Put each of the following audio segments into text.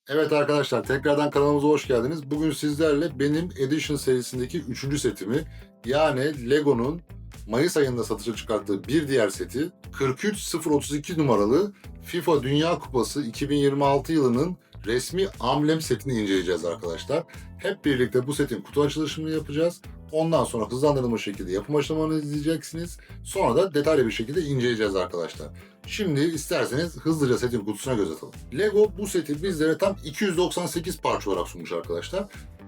Evet arkadaşlar, tekrardan kanalımıza hoş geldiniz. Bugün sizlerle benim Edition serisindeki 3. setimi, yani Lego'nun Mayıs ayında satışa çıkarttığı bir diğer seti, 43032 numaralı FIFA Dünya Kupası 2026 yılının resmi amblem setini inceleyeceğiz arkadaşlar. Hep birlikte bu setin kutu açılışını yapacağız. Ondan sonra hızlandırılmış şekilde yapım aşamalarını izleyeceksiniz. Sonra da detaylı bir şekilde inceleyeceğiz arkadaşlar. Şimdi isterseniz hızlıca setin kutusuna göz atalım. Lego bu seti bizlere tam 298 parça olarak sunmuş arkadaşlar.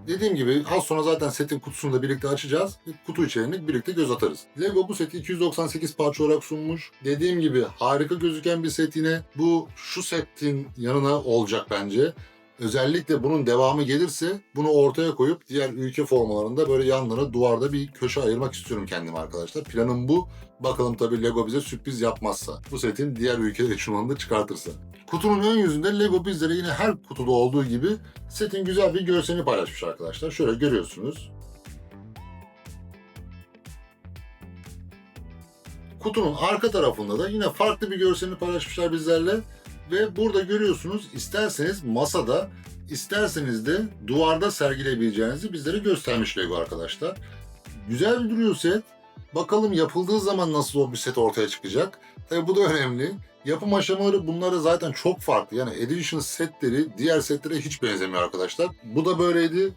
Dediğim gibi az sonra zaten setin kutusunu da birlikte açacağız ve kutu içeriğine birlikte göz atarız. Lego bu seti 298 parça olarak sunmuş. Dediğim gibi harika gözüken bir set yine. Bu şu setin yanına olacak bence. Özellikle bunun devamı gelirse bunu ortaya koyup diğer ülke formalarında böyle yanlarına duvarda bir köşe ayırmak istiyorum kendime arkadaşlar. Planım bu. Bakalım tabii Lego bize sürpriz yapmazsa. Bu setin diğer ülke eşofmanını da çıkartırsa. Kutunun ön yüzünde Lego bizlere yine her kutuda olduğu gibi setin güzel bir görselini paylaşmış arkadaşlar. Şöyle görüyorsunuz. Kutunun arka tarafında da yine farklı bir görselini paylaşmışlar bizlerle. Ve burada görüyorsunuz, isterseniz masada, isterseniz de duvarda sergileyebileceğinizi bizlere göstermiş Lego arkadaşlar. Güzel bir duruyor set. Bakalım yapıldığı zaman nasıl o bir set ortaya çıkacak. Tabii bu da önemli. Yapım aşamaları bunlara zaten çok farklı. Yani Edition setleri diğer setlere hiç benzemiyor arkadaşlar. Bu da böyleydi.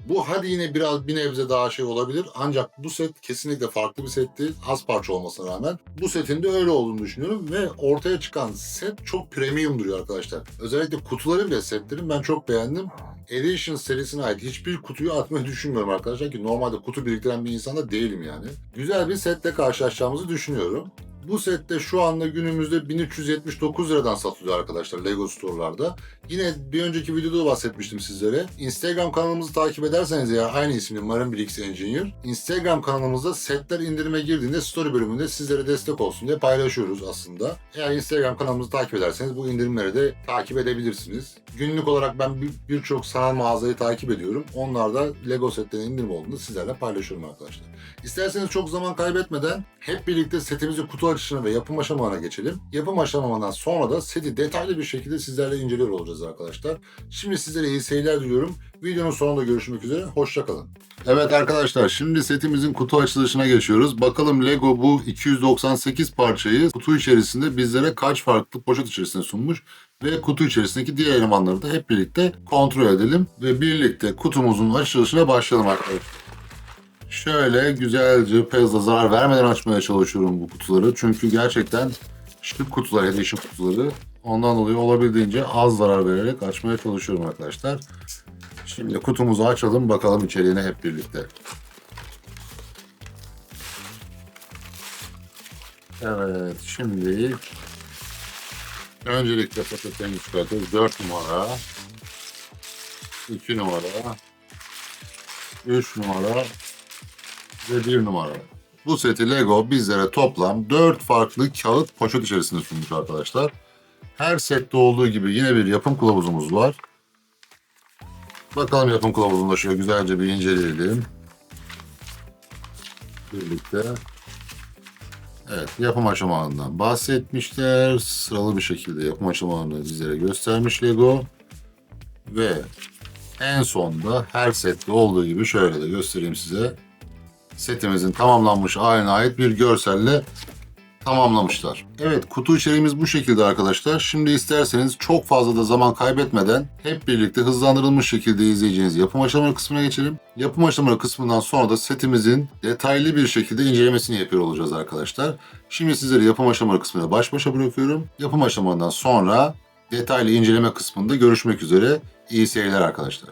Bu hadi yine biraz bir nebze daha şey olabilir. Ancak bu set kesinlikle farklı bir setti. Az parça olmasına rağmen. Bu setin de öyle olduğunu düşünüyorum. Ve ortaya çıkan set çok premium duruyor arkadaşlar. Özellikle kutuları bile setlerin ben çok beğendim. Edition serisine ait hiçbir kutuyu atmayı düşünmüyorum arkadaşlar ki normalde kutu biriktiren bir insan da değilim yani. Güzel bir setle karşılaşacağımızı düşünüyorum. Bu sette şu anda günümüzde 1379 liradan satılıyor arkadaşlar Lego Store'larda. Yine bir önceki videoda da bahsetmiştim sizlere. Instagram kanalımızı takip ederseniz ya aynı isimli Marinbrix Engineer. Instagram kanalımızda setler indirime girdiğinde story bölümünde sizlere destek olsun diye paylaşıyoruz aslında. Eğer Instagram kanalımızı takip ederseniz bu indirimleri de takip edebilirsiniz. Günlük olarak ben birçok sanal mağazayı takip ediyorum. Onlar da Lego setlerin indirim olduğunu sizlerle paylaşıyorum arkadaşlar. İsterseniz çok zaman kaybetmeden hep birlikte setimizin kutu açışına ve yapım aşamalarına geçelim. Yapım aşamalarından sonra da seti detaylı bir şekilde sizlerle inceliyor olacağız arkadaşlar. Şimdi sizlere iyi seyirler diliyorum. Videonun sonunda görüşmek üzere. Hoşça kalın. Evet arkadaşlar, şimdi setimizin kutu açılışına geçiyoruz. Bakalım Lego bu 298 parçayı kutu içerisinde bizlere kaç farklı poşet içerisinde sunmuş ve kutu içerisindeki diğer elemanları da hep birlikte kontrol edelim ve birlikte kutumuzun açılışına başlayalım arkadaşlar. Şöyle güzelce fazla zarar vermeden açmaya çalışıyorum bu kutuları. Çünkü gerçekten şık kutular, Edition kutuları. Ondan dolayı olabildiğince az zarar vererek açmaya çalışıyorum arkadaşlar. Şimdi kutumuzu açalım, bakalım içeriğine hep birlikte. Evet, şimdi öncelikle paketlerini çıkartıyoruz. 4 numara, 2 numara, 3 numara ve 1 numara. Bu seti Lego bizlere toplam 4 farklı kağıt poşet içerisinde sunmuş arkadaşlar. Her sette olduğu gibi yine bir yapım kılavuzumuz var. Bakalım yapım kılavuzunu da şöyle güzelce bir inceleyelim. Birlikte. Evet, yapım aşamalarından bahsetmişler. Sıralı bir şekilde yapım aşamalarını bizlere göstermiş Lego. Ve en sonda her sette olduğu gibi şöyle de göstereyim size. Setimizin tamamlanmış haline ait bir görselle tamamlamışlar. Evet, kutu içeriğimiz bu şekilde arkadaşlar. Şimdi isterseniz çok fazla da zaman kaybetmeden hep birlikte hızlandırılmış şekilde izleyeceğiniz yapım aşamaları kısmına geçelim. Yapım aşamaları kısmından sonra da setimizin detaylı bir şekilde incelemesini yapıyor olacağız arkadaşlar. Şimdi sizleri yapım aşamaları kısmına baş başa bırakıyorum. Yapım aşamalarından sonra detaylı inceleme kısmında görüşmek üzere. İyi seyirler arkadaşlar.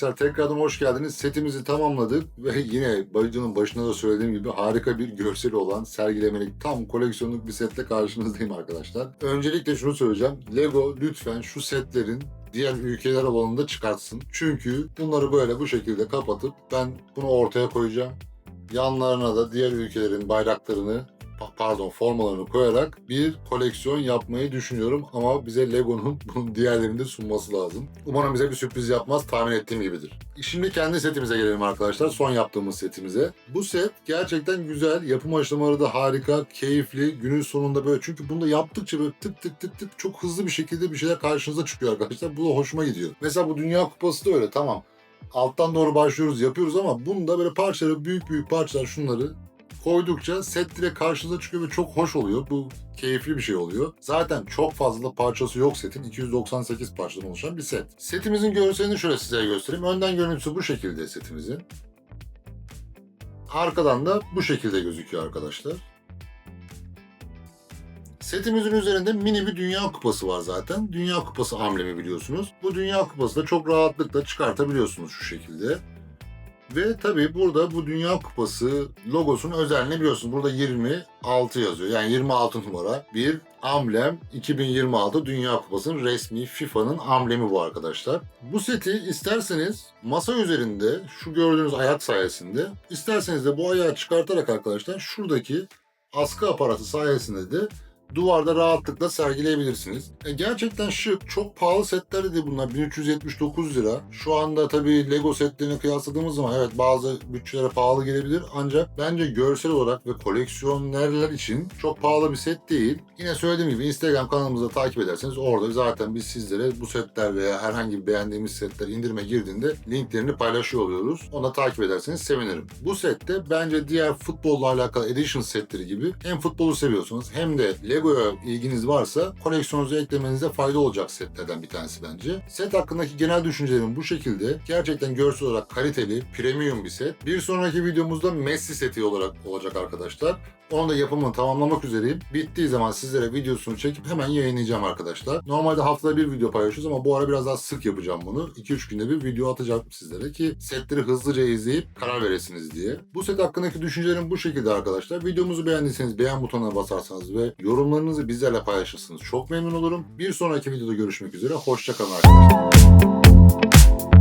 arkadaşlar tekrardan hoş geldiniz. Setimizi tamamladık ve yine videonun başında da söylediğim gibi harika bir görseli olan sergilemelik tam koleksiyonluk bir setle karşınızdayım arkadaşlar. Öncelikle şunu söyleyeceğim. Lego lütfen şu setlerin diğer ülkeler alanında çıkartsın. Çünkü bunları böyle bu şekilde kapatıp ben bunu ortaya koyacağım. Yanlarına da diğer ülkelerin bayraklarını formalarını koyarak bir koleksiyon yapmayı düşünüyorum ama bize Lego'nun bunun diğerlerini de sunması lazım. Umarım bize bir sürpriz yapmaz, tahmin ettiğim gibidir. Şimdi kendi setimize gelelim arkadaşlar, son yaptığımız setimize. Bu set gerçekten güzel, yapım aşamaları da harika, keyifli, günün sonunda böyle çünkü bunu da yaptıkça böyle tık tık tık tık çok hızlı bir şekilde bir şeyler karşınıza çıkıyor arkadaşlar. Bu da hoşuma gidiyor. Mesela bu Dünya Kupası da öyle, tamam. Alttan doğru başlıyoruz, yapıyoruz ama bunda böyle parçaları, büyük büyük parçalar şunları koydukça set direkt karşınıza çıkıyor ve çok hoş oluyor. Bu keyifli bir şey oluyor. Zaten çok fazla parçası yok setin. 298 parçadan oluşan bir set. Setimizin görselini şöyle size göstereyim. Önden görüntüsü bu şekilde setimizin. Arkadan da bu şekilde gözüküyor arkadaşlar. Setimizin üzerinde mini bir Dünya Kupası var zaten. Dünya Kupası amblemi biliyorsunuz. Bu Dünya Kupası da çok rahatlıkla çıkartabiliyorsunuz şu şekilde. Ve tabii burada bu Dünya Kupası logosunun özelliğini biliyorsunuz. Burada 26 yazıyor. Yani 26 numara bir amblem. 2026 Dünya Kupası'nın resmi FIFA'nın amblemi bu arkadaşlar. Bu seti isterseniz masa üzerinde şu gördüğünüz ayak sayesinde, isterseniz de bu ayağı çıkartarak arkadaşlar şuradaki askı aparatı sayesinde de duvarda rahatlıkla sergileyebilirsiniz. Gerçekten şık, çok pahalı setler de bunlar. 1379 lira. Şu anda tabii Lego setlerine kıyasladığımız zaman evet bazı bütçelere pahalı gelebilir. Ancak bence görsel olarak ve koleksiyonerler için çok pahalı bir set değil. Yine söylediğim gibi Instagram kanalımızda takip ederseniz orada zaten biz sizlere bu setler veya herhangi bir beğendiğimiz setler indirime girdiğinde linklerini paylaşıyor oluyoruz. Onu da takip ederseniz sevinirim. Bu sette bence diğer futbolla alakalı edition setleri gibi hem futbolu seviyorsunuz hem de Lego'ya ilginiz varsa koleksiyonunuza eklemenize fayda olacak setlerden bir tanesi bence. Set hakkındaki genel düşüncelerim bu şekilde. Gerçekten görsel olarak kaliteli, premium bir set. Bir sonraki videomuzda Messi seti olarak olacak arkadaşlar. Onun da yapımını tamamlamak üzereyim. Bittiği zaman sizlere videosunu çekip hemen yayınlayacağım arkadaşlar. Normalde haftada bir video paylaşıyoruz ama bu ara biraz daha sık yapacağım bunu. 2-3 günde bir video atacağım sizlere ki setleri hızlıca izleyip karar veresiniz diye. Bu set hakkındaki düşüncelerim bu şekilde arkadaşlar. Videomuzu beğendiyseniz beğen butonuna basarsanız ve yorumlarınızı bizlerle paylaşırsanız çok memnun olurum. Bir sonraki videoda görüşmek üzere. Hoşça kalın arkadaşlar.